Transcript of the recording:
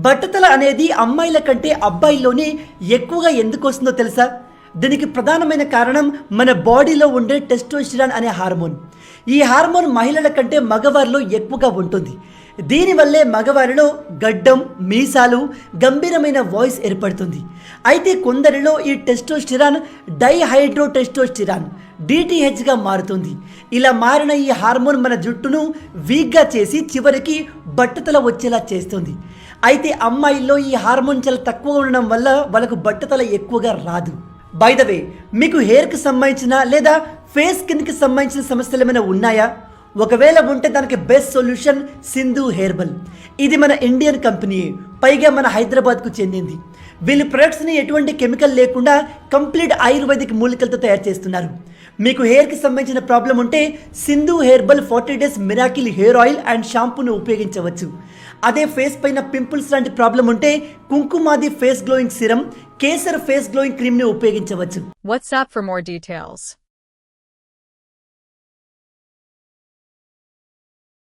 బట్టతల అనేది అమ్మాయిల కంటే అబ్బాయిల్లోనే ఎక్కువగా ఎందుకు వస్తుందో తెలుసా? దీనికి ప్రధానమైన కారణం మన బాడీలో ఉండే టెస్టోస్టెరాన్ అనే హార్మోన్. ఈ హార్మోన్ మహిళల కంటే మగవారిలో ఎక్కువగా ఉంటుంది. దీనివల్లే మగవారిలో గడ్డం, మీసాలు, గంభీరమైన వాయిస్ ఏర్పడుతుంది. అయితే కొందరిలో ఈ టెస్టోస్టెరాన్ డైహైడ్రోటెస్టోస్టెరాన్ DTHగా మారుతుంది. ఇలా మారిన ఈ హార్మోన్ మన జుట్టును వీక్గా చేసి చివరికి బట్టతల వచ్చేలా చేస్తుంది. అయితే అమ్మాయిల్లో ఈ హార్మోన్ చాలా తక్కువ ఉండడం వల్ల వాళ్ళకు బట్టతల ఎక్కువగా రాదు. బై ద వే, మీకు హెయిర్కి సంబంధించిన లేదా ఫేస్ స్కిన్కి సంబంధించిన సమస్యలు ఏమైనా ఉన్నాయా? ఒకవేళ ఉంటే దానికి బెస్ట్ సొల్యూషన్ సింధు హెర్బల్. ఇది మన ఇండియన్ కంపెనీ, పైగా మన హైదరాబాద్కు చెందింది. వీళ్ళు ప్రొడక్ట్స్ని ఎటువంటి కెమికల్ లేకుండా కంప్లీట్ ఆయుర్వేదిక్ మూలికలతో తయారు చేస్తున్నారు. మీకు హెయిర్కి సంబంధించిన ప్రాబ్లం ఉంటే Sindhu herbal 40 days miracle hair oil and షాంపూను ఉపయోగించవచ్చు. అదే ఫేస్ పైన పింపుల్స్ లాంటి ప్రాబ్లం ఉంటే Kumkumadi face glowing serum, Kesar face glowing క్రీమ్ని ఉపయోగించవచ్చు. WhatsApp for more details.